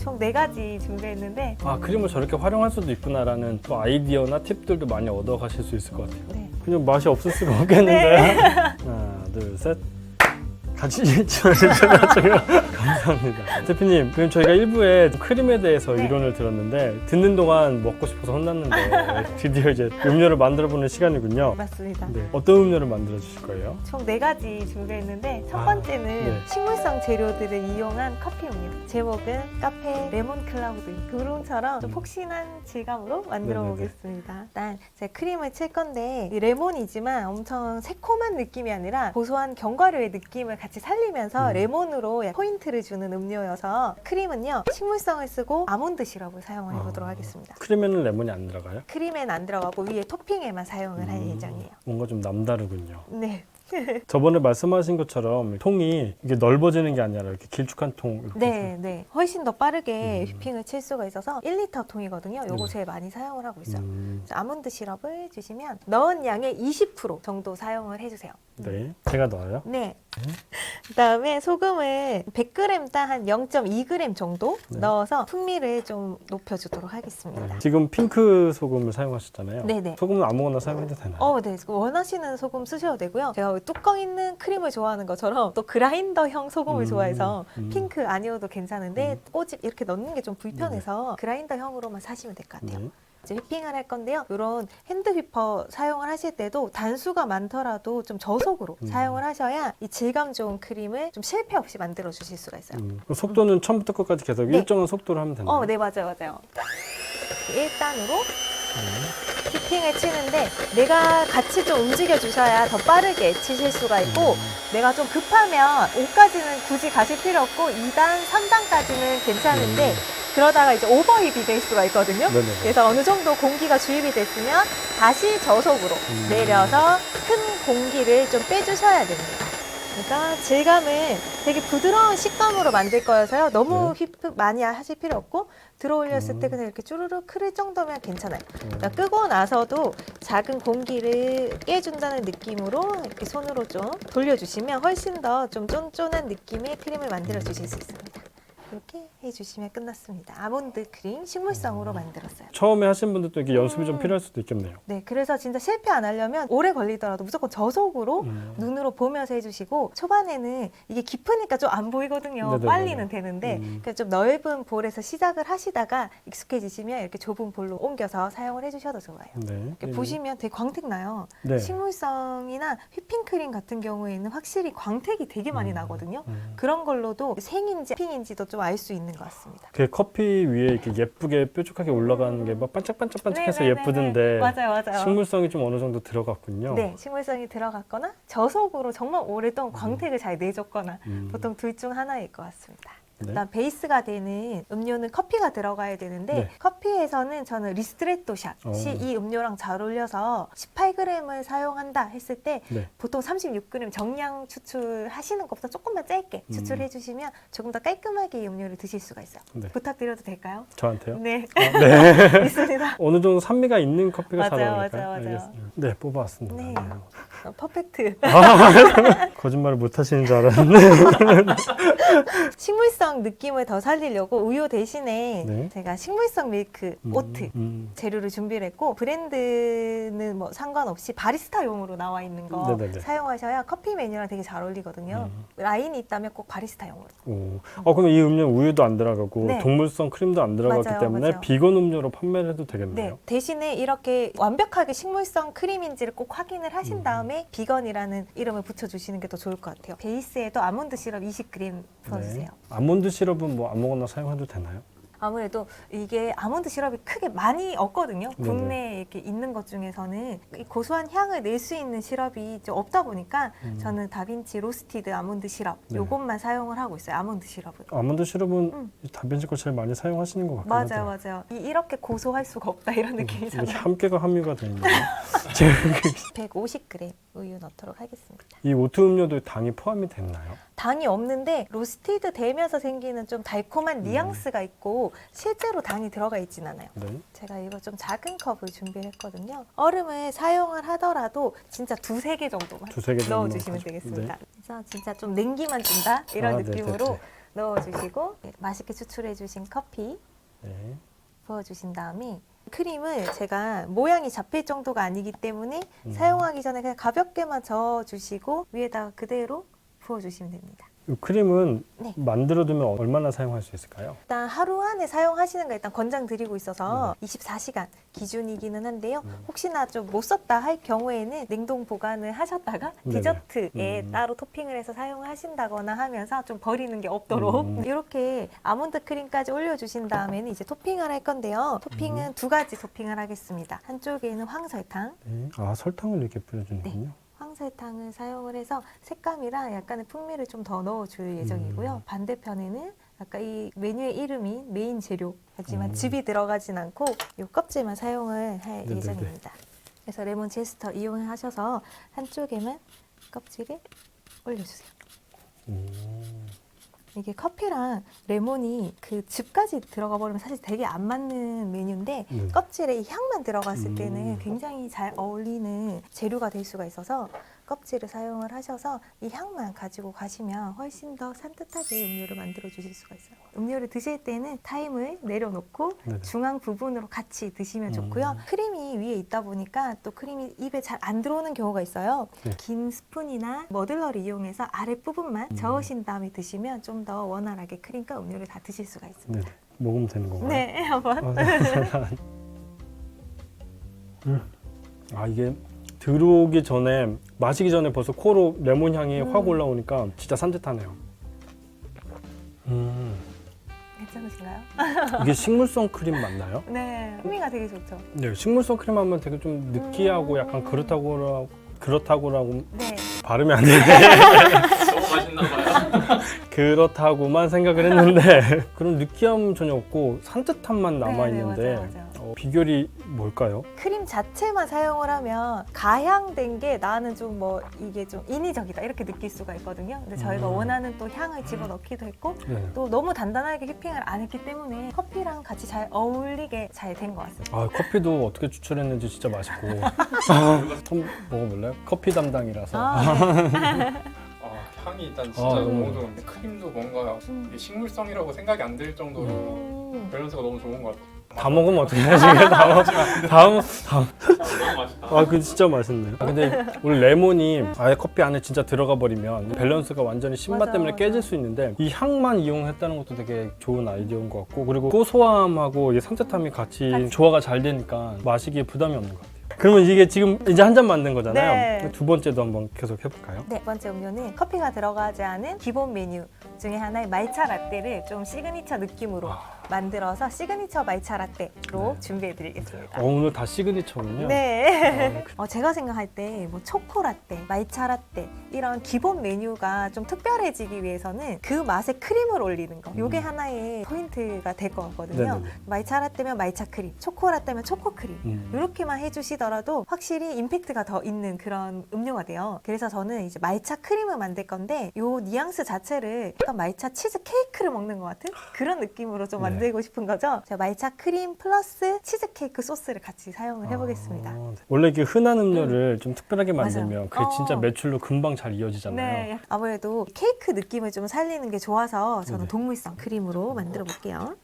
총 4가지 준비했는데 아, 크림을 저렇게 활용할 수도 있구나라는 또 아이디어나 팁들도 많이 얻어 가실 수 있을 것 같아요. 네. 그냥 맛이 없을 수가 없겠는데. 하나, 둘, 셋. 같이 해주셔가지고 감사합니다. 대표님, 그럼 저희가 1부에 크림에 대해서 네. 이론을 들었는데 듣는 동안 먹고 싶어서 혼났는데 드디어 이제 음료를 만들어보는 시간이군요. 맞습니다. 네, 어떤 음료를 만들어 주실 거예요? 총 4가지 준비했는데 첫 아, 번째는 네. 식물성 재료들을 이용한 커피 음료. 제목은 카페 레몬 클라우드. 그론처럼 좀 폭신한 질감으로 만들어 네네네. 보겠습니다. 일단 제가 크림을 칠 건데 이 레몬이지만 엄청 새콤한 느낌이 아니라 고소한 견과류의 느낌을 같이 살리면서 레몬으로 포인트를 주는 음료여서 크림은요 식물성을 쓰고 아몬드 시럽을 사용을 해보도록 하겠습니다. 크림에는 레몬이 안 들어가요? 크림엔 안 들어가고 위에 토핑에만 사용을 할 예정이에요. 뭔가 좀 남다르군요. 네. 저번에 말씀하신 것처럼 통이 이게 넓어지는 게 아니라 이렇게 길쭉한 통 이렇게 네, 네. 훨씬 더 빠르게 휘핑을 칠 수가 있어서 1리터 통이거든요. 요거 제일 많이 사용을 하고 있어요. 그래서 아몬드 시럽을 주시면 넣은 양의 20% 정도 사용을 해주세요. 네, 제가 넣어요. 네. 그다음에 소금을 100g 딱 한 0.2g 정도 네. 넣어서 풍미를 좀 높여주도록 하겠습니다. 지금 핑크 소금을 사용하셨잖아요. 네네. 소금은 아무거나 사용해도 되나요? 네. 원하시는 소금 쓰셔도 되고요. 제가 뚜껑 있는 크림을 좋아하는 것처럼 또 그라인더형 소금을 좋아해서 핑크 아니어도 괜찮은데 꼬집 이렇게 넣는 게 좀 불편해서 그라인더형으로만 사시면 될 것 같아요. 네. 이제 휘핑을 할 건데요. 이런 핸드 휘퍼 사용을 하실 때도 단수가 많더라도 좀 저속으로 사용을 하셔야 이 질감 좋은 크림을 좀 실패 없이 만들어 주실 수가 있어요. 그 속도는 처음부터 끝까지 계속 네. 일정한 속도로 하면 되나요? 네, 맞아요. 1단으로 휘핑을 치는데 내가 같이 좀 움직여 주셔야 더 빠르게 치실 수가 있고 내가 좀 급하면 5까지는 굳이 가실 필요 없고 2단, 3단까지는 괜찮은데 그러다가 이제 오버힙이 될 수가 있거든요. 네네네. 그래서 어느 정도 공기가 주입이 됐으면 다시 저속으로 내려서 큰 공기를 좀 빼주셔야 됩니다. 그러니까 질감은 되게 부드러운 식감으로 만들 거여서요. 너무 휘핑 많이 하실 필요 없고 들어 올렸을 때 그냥 이렇게 쭈루룩 흐를 정도면 괜찮아요. 그러니까 끄고 나서도 작은 공기를 깨준다는 느낌으로 이렇게 손으로 좀 돌려주시면 훨씬 더 좀 쫀쫀한 느낌의 크림을 만들어 주실 수 있습니다. 이렇게 해주시면 끝났습니다. 아몬드 크림 식물성으로 만들었어요. 처음에 하신 분들도 이게 연습이 좀 필요할 수도 있겠네요. 네, 그래서 진짜 실패 안 하려면 오래 걸리더라도 무조건 저속으로 눈으로 보면서 해주시고 초반에는 이게 깊으니까 좀 안 보이거든요. 네네네네. 빨리는 되는데 그래서 좀 넓은 볼에서 시작을 하시다가 익숙해지시면 이렇게 좁은 볼로 옮겨서 사용을 해주셔도 좋아요. 네. 이렇게 보시면 되게 광택 나요. 네. 식물성이나 휘핑크림 같은 경우에는 확실히 광택이 되게 많이 나거든요. 그런 걸로도 생인지 핑인지도 좀 알 수 있는 것 같습니다. 그 커피 위에 이렇게 예쁘게 뾰족하게 올라가는 게 막 반짝반짝반짝해서 네네네네. 예쁘던데 맞아요. 식물성이 좀 어느 정도 들어갔군요. 네, 식물성이 들어갔거나 저속으로 정말 오랫동안 광택을 잘 내줬거나 보통 둘 중 하나일 것 같습니다. 네. 일단 베이스가 되는 음료는 커피가 들어가야 되는데 네. 커피에서는 저는 리스트레토 샷이 이 음료랑 잘 어울려서 18g을 사용한다 했을 때 네. 보통 36g 정량 추출하시는 것보다 조금만 짧게 추출해 주시면 조금 더 깔끔하게 이 음료를 드실 수가 있어요. 네. 부탁드려도 될까요? 저한테요? 네, 네. 있습니다. 어느 정도 산미가 있는 커피가 잘 맞아요, 어울릴까요? 맞아요. 알겠습니다. 네, 뽑아왔습니다. 네. 퍼펙트. 거짓말을 못 하시는 줄 알았는데. 식물성 느낌을 더 살리려고 우유 대신에 네. 제가 식물성 밀크, 오트 재료를 준비를 했고 브랜드는 뭐 상관없이 바리스타용으로 나와 있는 거 네네네. 사용하셔야 커피 메뉴랑 되게 잘 어울리거든요. 라인이 있다면 꼭 바리스타용으로. 그럼 이 음료 우유도 안 들어가고 네. 동물성 크림도 안 들어가기 맞아요, 때문에 맞아요. 비건 음료로 판매를 해도 네, 되겠네요. 대신에 이렇게 완벽하게 식물성 크림인지를 꼭 확인을 하신 다음에 비건이라는 이름을 붙여주시는 게 더 좋을 것 같아요. 베이스에도 아몬드 시럽 20g 부어주세요. 네. 아몬드 시럽은 뭐 아무거나 사용해도 되나요? 아무래도 이게 아몬드 시럽이 크게 많이 없거든요. 네네. 국내에 이렇게 있는 것 중에서는 이 고소한 향을 낼 수 있는 시럽이 좀 없다 보니까 저는 다빈치 로스티드 아몬드 시럽 네. 요것만 사용을 하고 있어요. 아몬드 시럽은. 아몬드 시럽은 다빈치 거 제일 많이 사용하시는 것 같긴 맞아요, 하더라고요. 맞아요. 이렇게 고소할 수가 없다 이런 이게 느낌이잖아요. 함께가 함유가 되는 거예요. 150g 우유 넣도록 하겠습니다. 이 오트 음료도 당이 포함이 됐나요? 당이 없는데 로스티드 되면서 생기는 좀 달콤한 뉘앙스가 있고 실제로 당이 들어가 있진 않아요. 네. 제가 이거 좀 작은 컵을 준비했거든요. 얼음을 사용을 하더라도 진짜 2~3개 정도만 두세 개 정도만 넣어주시면 가지고. 되겠습니다. 그래서 진짜 좀 냉기만 준다 이런 아, 느낌으로 네네네. 넣어주시고 맛있게 추출해주신 커피 네. 부어주신 다음에 크림을 제가 모양이 잡힐 정도가 아니기 때문에 사용하기 전에 그냥 가볍게만 저어주시고 위에다가 그대로 부어주시면 됩니다. 이 크림은 네. 만들어두면 얼마나 사용할 수 있을까요? 일단 하루 안에 사용하시는 거 일단 권장드리고 있어서 24시간 기준이기는 한데요. 혹시나 좀 못 썼다 할 경우에는 냉동 보관을 하셨다가 네네. 디저트에 따로 토핑을 해서 사용하신다거나 하면서 좀 버리는 게 없도록 이렇게 아몬드 크림까지 올려주신 다음에는 이제 토핑을 할 건데요. 토핑은 두 가지 토핑을 하겠습니다. 한쪽에는 황설탕, 네. 아, 설탕을 이렇게 뿌려주는군요. 황설탕을 사용을 해서 색감이랑 약간의 풍미를 좀 더 넣어줄 예정이고요. 반대편에는 아까 이 메뉴의 이름인 메인 재료 하지만 즙이 들어가진 않고 이 껍질만 사용을 할 네네네. 예정입니다. 그래서 레몬 제스터 이용하셔서 한쪽에만 껍질을 올려주세요. 이게 커피랑 레몬이 그 즙까지 들어가 버리면 사실 되게 안 맞는 메뉴인데 껍질에 이 향만 들어갔을 때는 굉장히 잘 어울리는 재료가 될 수가 있어서 껍질을 사용을 하셔서 이 향만 가지고 가시면 훨씬 더 산뜻하게 음료를 만들어 주실 수가 있어요. 음료를 드실 때는 타임을 내려놓고 네네. 중앙 부분으로 같이 드시면 좋고요. 크림이 위에 있다 보니까 또 크림이 입에 잘 안 들어오는 경우가 있어요. 네. 긴 스푼이나 머들러를 이용해서 아랫부분만 저으신 다음에 드시면 좀 더 원활하게 크림과 음료를 다 드실 수가 있습니다. 네. 먹으면 되는 건가요? 네, 한번. 아, 이게 들어오기 전에, 마시기 전에 벌써 코로 레몬 향이 확 올라오니까 진짜 산뜻하네요. 괜찮으신가요? 이게 식물성 크림 맞나요? 네, 풍미가 되게 좋죠. 네, 식물성 크림 하면 되게 좀 느끼하고 약간 그렇다고라고 네. 발음이 안 되네. 너무 맛있나 봐요. 그렇다고만 생각을 했는데 그런 느끼함 전혀 없고 산뜻함만 남아 있는데 네, 맞아요. 비결이 뭘까요? 크림 자체만 사용을 하면 가향된 게 나는 좀 뭐 이게 좀 인위적이다 이렇게 느낄 수가 있거든요. 근데 저희가 원하는 또 향을 집어넣기도 했고 네. 또 너무 단단하게 휘핑을 안 했기 때문에 커피랑 같이 잘 어울리게 잘 된 것 같습니다. 아, 커피도 어떻게 추출했는지 진짜 맛있고 한번 먹어볼래요? 커피 담당이라서 향이 일단 진짜 아, 너무 좋은데 크림도 뭔가 이게 식물성이라고 생각이 안 들 정도로 밸런스가 너무 좋은 것 같아요. 다 먹으면 어떻게 하시게? 다음 너무 맛있다. 아, 그 진짜 맛있네요. 아, 근데 우리 레몬이 아예 커피 안에 진짜 들어가 버리면 밸런스가 완전히 신맛 맞아, 때문에 맞아. 깨질 수 있는데 이 향만 이용했다는 것도 되게 좋은 아이디어인 것 같고 그리고 고소함하고 이 산뜻함이 같이 조화가 잘 되니까 마시기에 부담이 없는 것 같아요. 그러면 이게 지금 이제 한 잔 만든 거잖아요. 네. 두 번째도 한번 계속 해볼까요? 네, 두 번째 음료는 커피가 들어가지 않은 기본 메뉴 중에 하나의 말차 라떼를 좀 시그니처 느낌으로 만들어서 시그니처 말차 라떼로 네. 준비해드리겠습니다. 오늘 다 시그니처군요. 네. 제가 생각할 때 뭐 초코 라떼, 말차 라떼 이런 기본 메뉴가 좀 특별해지기 위해서는 그 맛에 크림을 올리는 거. 이게 하나의 포인트가 될 것 같거든요. 네네네. 말차 라떼면 말차 크림, 초코 라떼면 초코 크림. 이렇게만 해주시더라도 확실히 임팩트가 더 있는 그런 음료가 돼요. 그래서 저는 이제 말차 크림을 만들 건데 이 뉘앙스 자체를 약간 말차 치즈 케이크를 먹는 것 같은 그런 느낌으로 좀 네. 만들고 싶은 거죠. 제가 말차 크림 플러스 치즈 케이크 소스를 같이 사용을 해보겠습니다. 네. 원래 이렇게 흔한 음료를 좀 특별하게 만들면 맞아요. 그게 진짜 매출로 금방 잘 이어지잖아요. 네, 아무래도 케이크 느낌을 좀 살리는 게 좋아서 저는 네네. 동물성 크림으로 만들어 볼게요.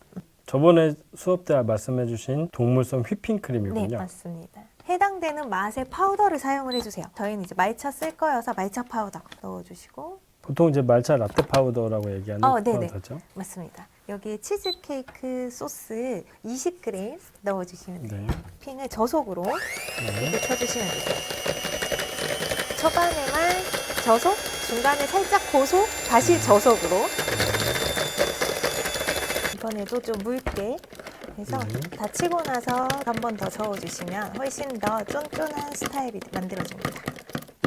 저번에 수업 때 말씀해주신 동물성 휘핑크림이군요. 네, 맞습니다. 해당되는 맛의 파우더를 사용을 해주세요. 저희는 이제 말차 쓸 거여서 말차 파우더 넣어주시고 보통 이제 말차 라떼 파우더라고 얘기하는 네네. 파우더죠. 맞습니다. 여기에 치즈케이크 소스 20g 넣어주시면 돼요. 네. 핑을 저속으로 네. 이렇게 쳐주시면 되세요. 초반에만 저속, 중간에 살짝 고속, 다시 저속으로. 이번에도 좀 묽게 해서 다 치고 나서 한 번 더 저어주시면 훨씬 더 쫀쫀한 스타일이 만들어집니다.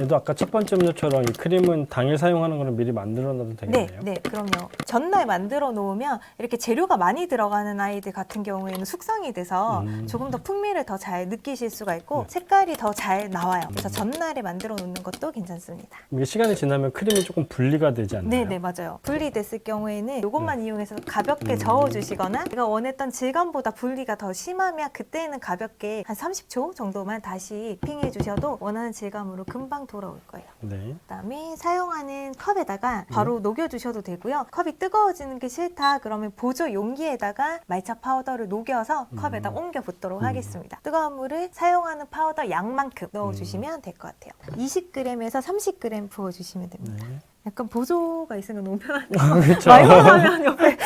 얘도 아까 첫 번째 음료처럼 이 크림은 당일 사용하는 거는 미리 만들어놔도 되겠네요. 네, 그럼요. 전날 만들어 놓으면 이렇게 재료가 많이 들어가는 아이들 같은 경우에는 숙성이 돼서 조금 더 풍미를 더 잘 느끼실 수가 있고 색깔이 더 잘 나와요. 그래서 전날에 만들어 놓는 것도 괜찮습니다. 이게 시간이 지나면 크림이 조금 분리가 되지 않나요? 네, 맞아요. 분리됐을 경우에는 이것만 이용해서 가볍게 저어주시거나 내가 원했던 질감보다 분리가 더 심하면 그때는 가볍게 한 30초 정도만 다시 핑해 주셔도 원하는 질감으로 금방 금방 돌아올 거예요. 네. 그다음에 사용하는 컵에다가 바로 녹여주셔도 되고요. 컵이 뜨거워지는 게 싫다 그러면 보조 용기에다가 말차 파우더를 녹여서 컵에다 옮겨 붓도록 하겠습니다. 뜨거운 물을 사용하는 파우더 양만큼 넣어주시면 될 것 같아요. 20g에서 30g 부어주시면 됩니다. 네. 약간 보조가 있으면 너무 편한데요. 그렇죠. 말만 하면 옆에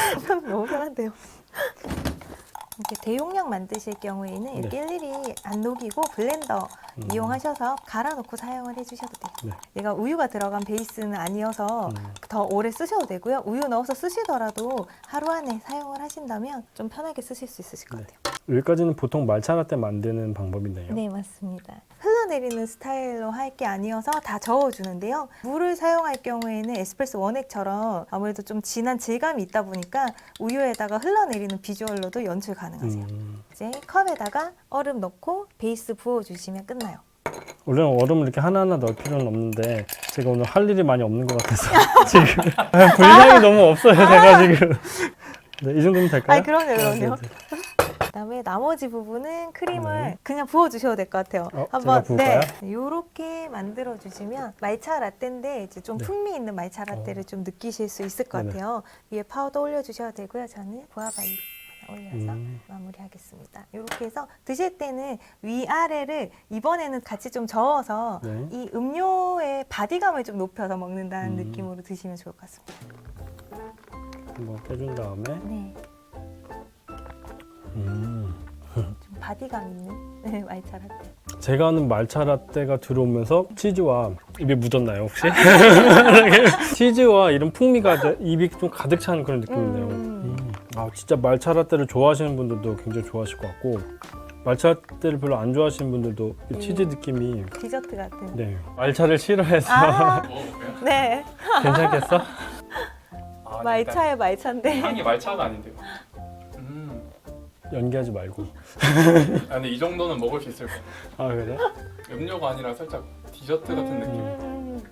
너무 편한데요. 이렇게 대용량 만드실 경우에는 이렇게 일일이 안 녹이고 블렌더 이용하셔서 갈아놓고 사용을 해주셔도 돼요. 네. 얘가 우유가 들어간 베이스는 아니어서 더 오래 쓰셔도 되고요. 우유 넣어서 쓰시더라도 하루 안에 사용을 하신다면 좀 편하게 쓰실 수 있으실 것 네. 같아요. 여기까지는 보통 말차 라떼 만드는 방법이네요. 네, 맞습니다. 흘러내리는 스타일로 할 게 아니어서 다 저어주는데요. 물을 사용할 경우에는 에스프레소 원액처럼 아무래도 좀 진한 질감이 있다 보니까 우유에다가 흘러내리는 비주얼로도 연출 가능하세요. 이제 컵에다가 얼음 넣고 베이스 부어주시면 끝나요. 원래는 얼음을 이렇게 하나하나 넣을 필요는 없는데 제가 오늘 할 일이 많이 없는 것 같아서 지금 분량이 너무 없어요. 제가 지금. 네, 이 정도면 될까요? 아, 그럼요. 네. 그다음에 나머지 부분은 크림을 네. 그냥 부어주셔도 될 것 같아요. 제가 부을까요? 이렇게 만들어 주시면 말차 라떼인데 이제 좀 네. 풍미 있는 말차 라떼를 좀 느끼실 수 있을 것 네네. 같아요. 위에 파우더 올려주셔도 되고요. 저는 보아바이 올려서 마무리하겠습니다. 이렇게 해서 드실 때는 위아래를 이번에는 같이 좀 저어서 네. 이 음료의 바디감을 좀 높여서 먹는다는 느낌으로 드시면 좋을 것 같습니다. 한번 빼준 다음에 네, 좀 바디감 있는 말차 라떼. 제가 아는 말차 라떼가 들어오면서 치즈와 입에 묻었나요 혹시? 치즈와 이런 풍미가 입이 좀 가득 찬 그런 느낌인데요. 아 진짜 말차 라떼를 좋아하시는 분들도 굉장히 좋아하실 것 같고 말차 라떼를 별로 안 좋아하시는 분들도 이 치즈 느낌이 디저트 같은. 네 말차를 싫어해서 먹어볼까요? 네. 괜찮겠어? 아, 말차의 말차인데. 일단 향이 말차가 아닌데요. 연기하지 말고. 아, 근데 이 정도는 먹을 수 있을 것 같아요. 아 그래? 음료가 아니라 살짝 디저트 같은 느낌.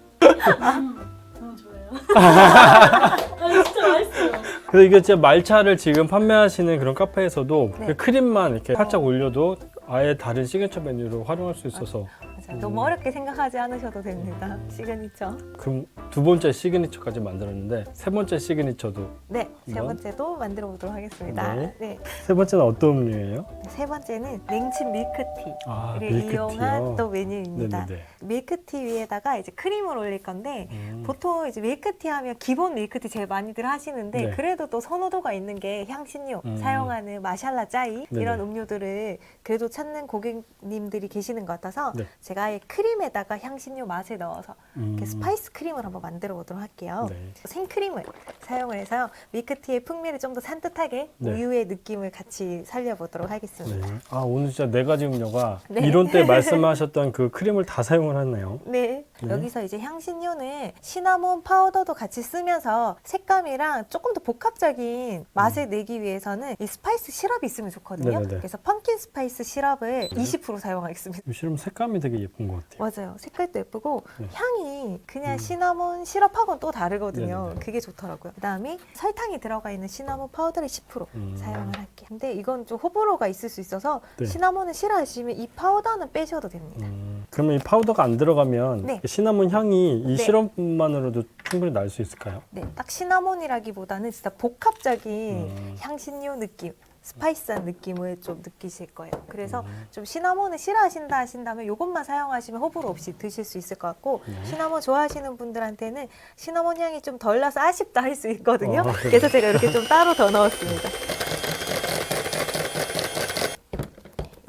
너무 좋아요. 아, 진짜 맛있어요. 그래서 이게 진짜 말차를 지금 판매하시는 그런 카페에서도 네. 그 크림만 이렇게 살짝 올려도 아예 다른 시그니처 메뉴로 활용할 수 있어서 맞아요. 너무 어렵게 생각하지 않으셔도 됩니다. 시그니처. 그럼 두 번째 시그니처까지 만들었는데 세 번째 시그니처도 네, 세 이건? 번째도 만들어 보도록 하겠습니다. 네. 네. 세 번째는 어떤 음료예요? 세 번째는 냉친 밀크티를 아 밀크티요? 이용한 또 메뉴입니다. 네네네. 밀크티 위에다가 이제 크림을 올릴 건데 보통 이제 밀크티 하면 기본 밀크티 제일 많이들 하시는데 네. 그래도 또 선호도가 있는 게 향신료 사용하는 마샬라 짜이 네네. 이런 음료들을 그래도 찾는 고객님들이 계시는 것 같아서 네. 제가 아예 크림에다가 향신료 맛을 넣어서 이렇게 스파이스 크림을 한번 만들어 보도록 할게요. 네. 생크림을 사용을 해서 밀크티의 풍미를 좀 더 산뜻하게 네. 우유의 느낌을 같이 살려보도록 하겠습니다. 네. 아 오늘 진짜 네 가지 음료가 네. 이론 때 말씀하셨던 그 크림을 다 사용을 하네요. 네. 네. 여기서 이제 향신료는 시나몬 파우더도 같이 쓰면서 색감이랑 조금 더 복합적인 맛을 내기 위해서는 이 스파이스 시럽이 있으면 좋거든요. 네네네. 그래서 펌킨 스파이스 시럽을 20% 사용하겠습니다. 이 실험 색감이 되게 예쁜 것 같아요. 맞아요. 색깔도 예쁘고 네. 향이 그냥 시나몬 시럽하고는 또 다르거든요. 네네네. 그게 좋더라고요. 그다음에 설탕이 들어가 있는 시나몬 파우더를 10% 사용을 할게요. 근데 이건 좀 호불호가 있을 수 있어서 네. 시나몬을 싫어하시면 이 파우더는 빼셔도 됩니다. 그러면 이 파우더가 안 들어가면 네. 시나몬 향이 이 네. 시럽만으로도 충분히 날 수 있을까요? 네, 딱 시나몬이라기보다는 진짜 복합적인 향신료 느낌, 스파이스한 느낌을 좀 느끼실 거예요. 그래서 좀 시나몬을 싫어하신다 하신다면 이것만 사용하시면 호불호 없이 드실 수 있을 것 같고 시나몬 좋아하시는 분들한테는 시나몬 향이 좀 덜 나서 아쉽다 할 수 있거든요. 그래요? 그래서 제가 이렇게 좀 따로 더 넣었습니다.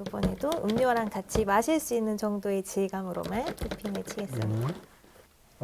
이번에도 음료랑 같이 마실 수 있는 정도의 질감으로만 토핑을 치겠습니다.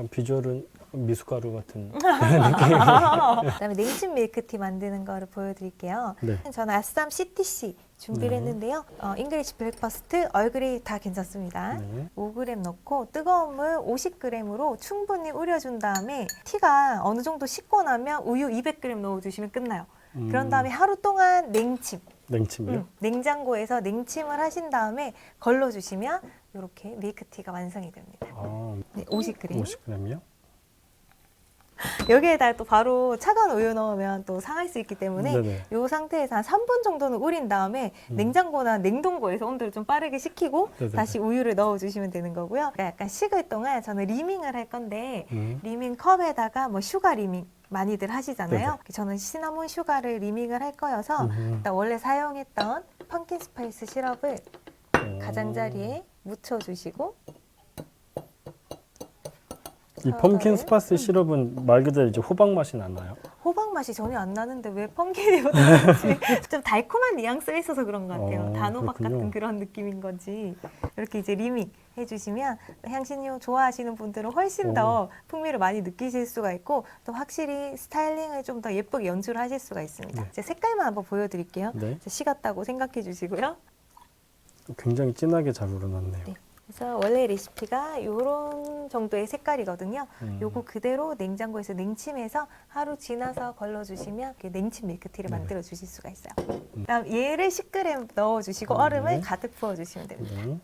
비주얼은 미숫가루 같은. 그다음에 냉친 밀크티 만드는 거를 보여드릴게요. 네. 저는 아쌈 CTC 준비를 했는데요. 잉글리시 브렉퍼스트, 얼그레이 다 괜찮습니다. 네. 5g 넣고 뜨거운 물 50g으로 충분히 우려준 다음에 티가 어느 정도 식고 나면 우유 200g 넣어주시면 끝나요. 그런 다음에 하루 동안 냉침, 냉침이요? 냉장고에서 냉침을 하신 다음에 걸러주시면 이렇게 밀크티가 완성이 됩니다. 아, 네, 50g. 50g이요? 여기에다 또 바로 차가운 우유 넣으면 또 상할 수 있기 때문에 네네. 이 상태에서 한 3분 정도는 우린 다음에 냉장고나 냉동고에서 온도를 좀 빠르게 식히고 네네. 다시 우유를 넣어주시면 되는 거고요. 그러니까 약간 식을 동안 저는 리밍을 할 건데 리밍 컵에다가 뭐 슈가 리밍 많이들 하시잖아요. 네네. 저는 시나몬 슈가를 리밍을 할 거여서 일단 원래 사용했던 펌킨 스파이스 시럽을 가장자리에 묻혀주시고 이 펌킨 스파이스 시럽은 말 그대로 이제 호박 맛이 나나요? 호박 맛이 전혀 안 나는데 왜 펌킨이 묻어있지? 좀 달콤한 뉘앙스가 있어서 그런 것 같아요. 단호박 그렇군요. 같은 그런 느낌인 거지. 이렇게 이제 리믹 해주시면 향신료 좋아하시는 분들은 훨씬 더 풍미를 많이 느끼실 수가 있고 또 확실히 스타일링을 좀 더 예쁘게 연출을 하실 수가 있습니다. 네. 제 색깔만 한번 보여드릴게요. 네. 식었다고 생각해 주시고요. 굉장히 진하게 잘 우러났네요. 네. 그래서 원래 레시피가 이런 정도의 색깔이거든요. 요거 그대로 냉장고에서 냉침해서 하루 지나서 걸러주시면 냉침 밀크티를 네. 만들어 주실 수가 있어요. 그다음 얘를 10g 넣어주시고 얼음을 가득 부어주시면 됩니다. 네.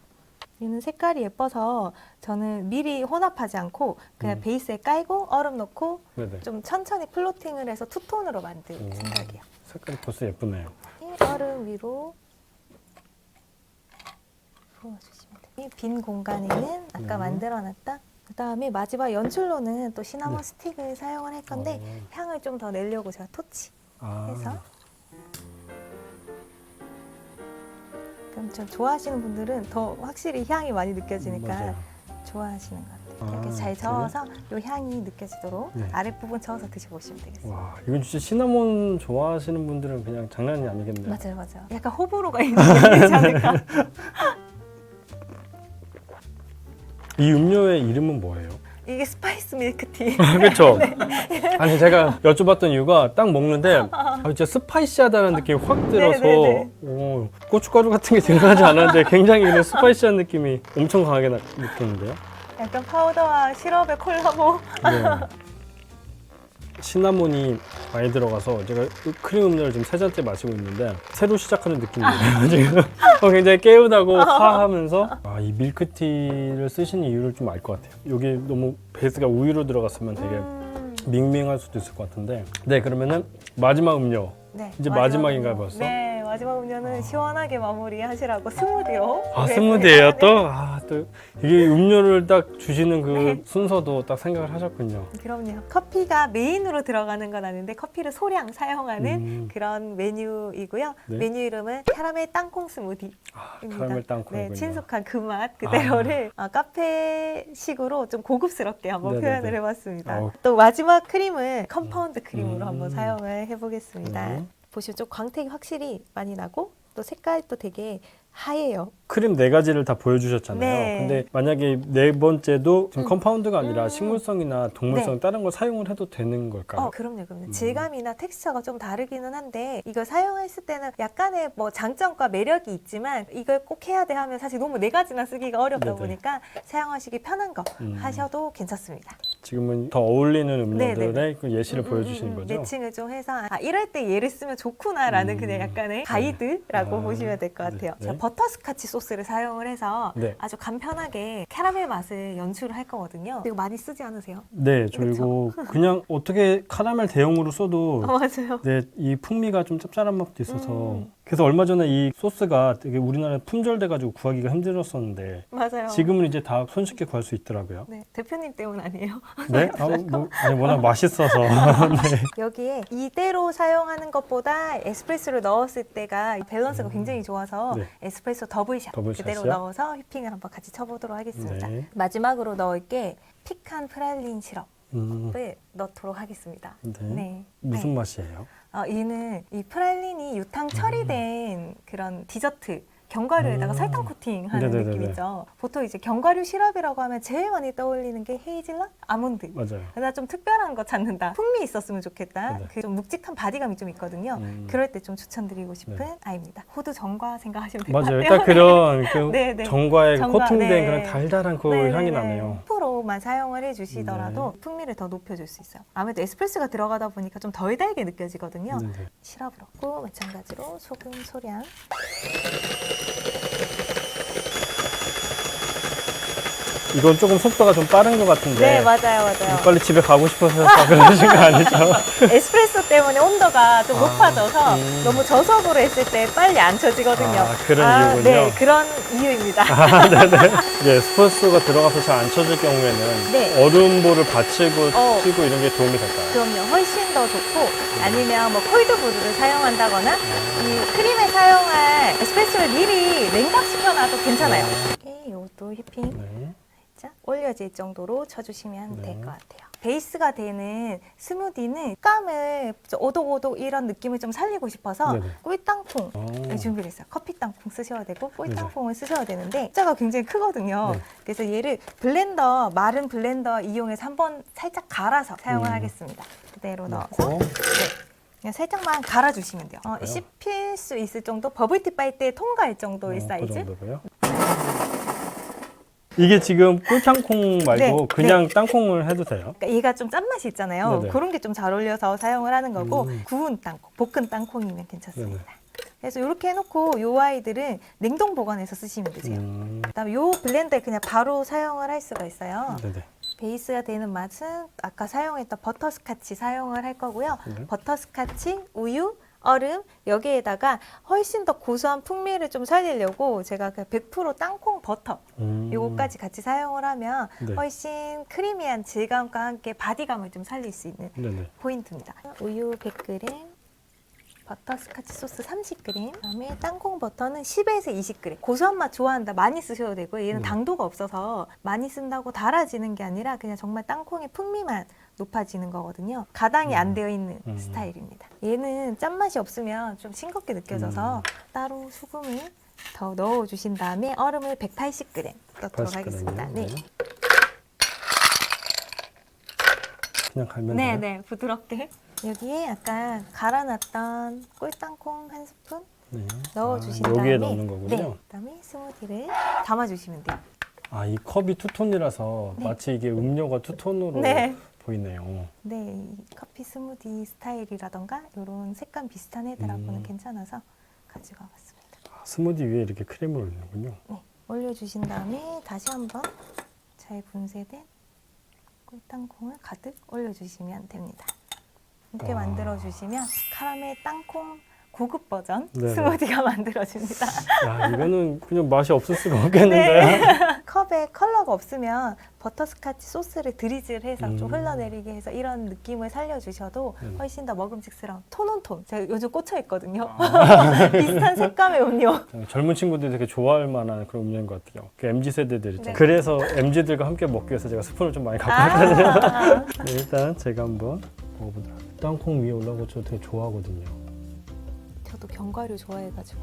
얘는 색깔이 예뻐서 저는 미리 혼합하지 않고 그냥 베이스에 깔고 얼음 넣고 네네. 좀 천천히 플로팅을 해서 투톤으로 만들 생각이에요. 색깔이 벌써 예쁘네요. 얼음 위로 부어주시면 돼요. 이 빈 공간에는 아까 만들어놨다. 그다음에 마지막 연출로는 또 시나몬 네. 스틱을 사용을 할 건데 향을 좀 더 내려고 제가 토치 해서 그럼 좀 좋아하시는 분들은 더 확실히 향이 많이 느껴지니까 맞아요. 좋아하시는 것 같아요. 이렇게 아, 잘 이렇게? 저어서 이 향이 느껴지도록 네. 아랫부분 저어서 드셔보시면 되겠어요. 와, 이건 진짜 시나몬 좋아하시는 분들은 그냥 장난이 아니겠네요. 맞아요, 맞아요. 약간 호불호가 있는 게 있지 않을까? 이 음료의 이름은 뭐예요? 이게 스파이스 밀크티. 그렇죠. 아니 제가 여쭤봤던 이유가 딱 먹는데 진짜 스파이시하다는 느낌이 확 들어서 네네네. 고춧가루 같은 게 들어가지 않았는데 굉장히 그냥 스파이시한 느낌이 엄청 강하게 느끼는데요. 약간 파우더와 시럽의 콜라보. 네. 시나몬이 많이 들어가서 제가 크림 음료를 지금 세 잔째 마시고 있는데 새로 시작하는 느낌이에요. 지금 굉장히 개운하고 화하면서 이 밀크티를 쓰시는 이유를 좀 알 것 같아요. 여기 너무 베이스가 우유로 들어갔으면 되게 밍밍할 수도 있을 것 같은데 네, 그러면은 마지막 음료 네, 이제 마지막 마지막인가요, 음료. 벌써? 네, 마지막 음료는 시원하게 마무리하시라고 스무디로. 스무디예요 네. 또 이게 음료를 딱 주시는 그 네. 순서도 딱 생각을 하셨군요. 그럼요. 커피가 메인으로 들어가는 건 아닌데 커피를 소량 사용하는 그런 메뉴이고요. 네. 메뉴 이름은 캐러멜 땅콩 스무디. 카라멜 땅콩이군요. 네, 친숙한 그 맛 그대로를 카페식으로 좀 고급스럽게 한번 네네네. 표현을 해봤습니다. 아우. 또 마지막 크림은 컴파운드 크림으로 한번 사용을 해보겠습니다. 보시면 좀 광택이 확실히 많이 나고 또 색깔도 되게 하얘요. 크림 4가지를 다 보여주셨잖아요. 네. 근데 만약에 네 번째도 지금 컴파운드가 아니라 식물성이나 동물성 네. 다른 걸 사용을 해도 되는 걸까요? 그럼요. 질감이나 텍스처가 좀 다르기는 한데 이걸 사용했을 때는 약간의 뭐 장점과 매력이 있지만 이걸 꼭 해야 돼 하면 사실 너무 4가지나 쓰기가 어렵다 네네. 보니까 사용하시기 편한 거 하셔도 괜찮습니다. 지금은 더 어울리는 음료들의 네네네. 그 예시를 보여주시는 거죠? 매칭을 좀 해서 이럴 때 얘를 쓰면 좋구나라는 그냥 약간의 가이드라고 아, 보시면 될 것 같아요. 네. 제가 버터스카치 소스를 사용을 해서 네. 아주 간편하게 캐러멜 맛을 연출을 할 거거든요. 이거 많이 쓰지 않으세요? 네, 저 이거 그냥 어떻게 카라멜 대용으로 써도 맞아요. 네, 이 풍미가 좀 짭짤한 맛도 있어서 그래서 얼마 전에 이 소스가 되게 우리나라에 품절돼가지고 구하기가 힘들었었는데 맞아요. 지금은 이제 다 손쉽게 구할 수 있더라고요. 네, 대표님 때문 아니에요? 네? 아니, 워낙 맛있어서. 네. 여기에 이대로 사용하는 것보다 에스프레소를 넣었을 때가 밸런스가 굉장히 좋아서 네. 에스프레소 더블샷 더블샷이요? 그대로 넣어서 휘핑을 한번 같이 쳐보도록 하겠습니다. 네. 마지막으로 넣을 게 피칸 프랄린 시럽을 음, 넣도록 하겠습니다. 네. 무슨 맛이에요? 얘는 이 프랄린이 유탕 처리된 그런 디저트 견과류에다가 설탕 코팅하는 네네네네. 느낌이죠. 보통 이제 견과류 시럽이라고 하면 제일 많이 떠올리는 게 헤이즐넛, 아몬드. 맞아요. 나 좀 특별한 거 찾는다. 풍미 있었으면 좋겠다. 네네. 그 좀 묵직한 바디감이 좀 있거든요. 그럴 때 좀 추천드리고 싶은 네. 아이입니다. 호두 정과 생각하시면 될 것 맞아요. 같아요. 딱 그런 그 네, 정과에 정과, 코팅된 네. 그런 달달한 그 네, 향이 네, 네. 나네요. 프로만 사용을 해주시더라도 풍미를 더 높여줄 수 있어요. 아무래도 에스프레소가 들어가다 보니까 좀 덜 달게 느껴지거든요. 네네. 시럽으로 고 마찬가지로 소금 소량. 이건 조금 속도가 좀 빠른 것 같은데. 네, 맞아요, 맞아요. 빨리 집에 가고 싶어서 그러신 거 아니죠? 에스프레소 때문에 온도가 좀 아, 높아져서 너무 저속으로 했을 때 빨리 안 쳐지거든요. 아, 그런 이유군요. 네, 그런 이유입니다. 이게 에스프레소가 들어가서 잘 안 쳐질 경우에는 네. 얼음볼을 받치고 어. 치고 이런 게 도움이 될까요? 그럼요, 훨씬 더 좋고 아니면 뭐 콜드브루를 사용한다거나 이 크림에 사용할 에스프레소를 미리 냉각시켜놔도 괜찮아요. 이것도 휘핑 네. 살짝 올려질 정도로 쳐주시면 네. 될 것 같아요. 베이스가 되는 스무디는 식감을 좀 오독오독 이런 느낌을 좀 살리고 싶어서 네네. 꿀땅콩 어. 준비를 했어요. 커피 땅콩 쓰셔야 되고 꿀땅콩을 쓰셔야 되는데 숫자가 굉장히 크거든요. 네. 그래서 얘를 블렌더, 마른 블렌더 이용해서 한번 살짝 갈아서 사용을 하겠습니다. 그대로 넣어서 넣고. 그냥 살짝만 갈아주시면 돼요. 그래요? 씹힐 수 있을 정도, 버블티 빨대 통과할 정도의 그 사이즈. 정도로요? 이게 지금 꿀땅콩 말고 네, 그냥 땅콩을 해도 돼요? 그러니까 얘가 좀 짠맛이 있잖아요. 네네. 그런 게 좀 잘 어울려서 사용을 하는 거고 구운 땅콩, 볶은 땅콩이면 괜찮습니다. 그래서 이렇게 해놓고 이 아이들은 냉동 보관해서 쓰시면 되세요. 그다음에 이 블렌더에 그냥 바로 사용을 할 수가 있어요. 네네. 베이스가 되는 맛은 아까 사용했던 버터스카치 사용을 할 거고요. 네. 버터스카치, 우유, 얼음 여기에다가 훨씬 더 고소한 풍미를 좀 살리려고 제가 그 100% 땅콩 버터 요거까지 같이 사용을 하면 네. 훨씬 크리미한 질감과 함께 바디감을 좀 살릴 수 있는 네네. 포인트입니다. 우유 100g, 버터스카치 소스 30g, 그다음에 땅콩 버터는 10에서 20g. 고소한 맛 좋아한다 많이 쓰셔도 되고요. 얘는 당도가 없어서 많이 쓴다고 달아지는 게 아니라 그냥 정말 땅콩의 풍미만 높아지는 거거든요. 가당이 안 되어 있는 스타일입니다. 얘는 짠맛이 없으면 좀 싱겁게 느껴져서 따로 소금을 더 넣어주신 다음에 얼음을 180g 넣도록 하겠습니다. 네. 그냥 갈면 돼요? 네, 부드럽게. 여기에 약간 갈아놨던 꿀땅콩 한 스푼 네. 넣어주신 아, 다음에 여기에 넣는 거군요? 네, 그다음에 스무디를 담아주시면 돼요. 아, 이 컵이 투톤이라서 마치 이게 음료가 투톤으로 네. 보이네요. 네, 이 커피 스무디 스타일이라던가 이런 색감 비슷한 애들하고는 괜찮아서 가지고 와봤습니다. 아, 스무디 위에 이렇게 크림을 올리는군요. 네, 올려주신 다음에 다시 한번 잘 분쇄된 꿀땅콩을 가득 올려주시면 됩니다. 이렇게 와. 만들어주시면 카라멜 땅콩 고급 버전 네네. 스무디가 만들어집니다. 야, 이거는 그냥 맛이 없을 수가 없겠는데요? 컵에 컬러가 없으면 버터스카치 소스를 드리즐 해서 좀 흘러내리게 해서 이런 느낌을 살려주셔도 훨씬 더 먹음직스러운 톤온톤. 제가 요즘 꽂혀 있거든요. 비슷한 색감의 음료. 젊은 친구들이 되게 좋아할 만한 그런 음료인 것 같아요. 그 MZ 세대들 있잖아요. 네. 그래서 MZ들과 함께 먹기 위해서 제가 스푼을 좀 많이 갖고 왔거든요. 네, 일단 제가 한번 먹어보도록 할게요. 땅콩 위에 올라오고 저 되게 좋아하거든요. 저도 견과류 좋아해가지고.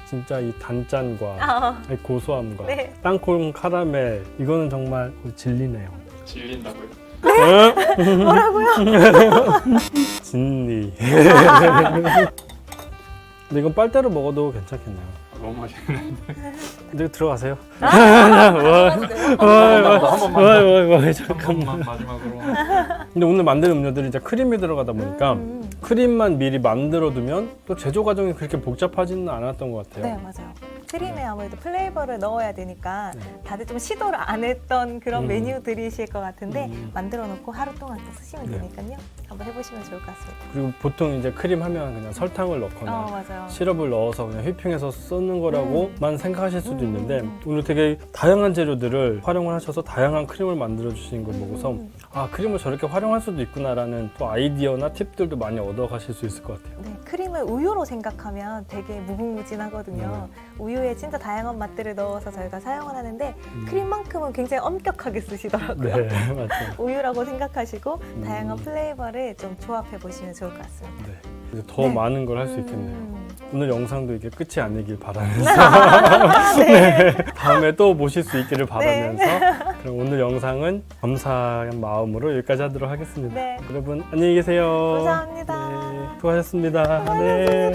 진짜 이 단짠과 이 고소함과 네. 땅콩 카라멜 이거는 정말 진리네요. 질린다고요? 뭐라고요? 진리. 근데 이건 빨대로 먹어도 괜찮겠네요. 너무 맛있네. 이제 들어가세요. 한 번만 잠깐만. 마지막으로. 근데 오늘 만든 음료들이 이제 크림이 들어가다 보니까 크림만 미리 만들어두면 또 제조 과정이 그렇게 복잡하지는 않았던 것 같아요. 네, 맞아요. 크림에 아무래도 플레이버를 넣어야 되니까 다들 좀 시도를 안 했던 그런 메뉴들이실 것 같은데 만들어 놓고 하루 동안 또 쓰시면 네. 되니까요. 한번 해보시면 좋을 것 같습니다. 그리고 보통 이제 크림 하면 그냥 설탕을 넣거나 맞아요. 시럽을 넣어서 그냥 휘핑해서 쓰는 거라고만 생각하실 수도 있는데 오늘 되게 다양한 재료들을 활용을 하셔서 다양한 크림을 만들어 주신 걸 보고서 아, 크림을 저렇게 활용할 수도 있구나라는 또 아이디어나 팁들도 많이 얻어 가실 수 있을 것 같아요. 네, 크림을 우유로 생각하면 되게 무궁무진하거든요. 우유에 진짜 다양한 맛들을 넣어서 저희가 사용을 하는데 크림만큼은 굉장히 엄격하게 쓰시더라고요. 네, 맞죠. 우유라고 생각하시고 다양한 플레이버를 좀 조합해 보시면 좋을 것 같습니다. 네. 이제 더 많은 걸 할 수 있겠네요. 오늘 영상도 이게 끝이 아니길 바라면서 네. 다음에 또 모실 수 있기를 바라면서 그럼 오늘 영상은 감사한 마음으로 여기까지 하도록 하겠습니다. 네. 여러분 안녕히 계세요. 감사합니다. 네, 수고하셨습니다. 네.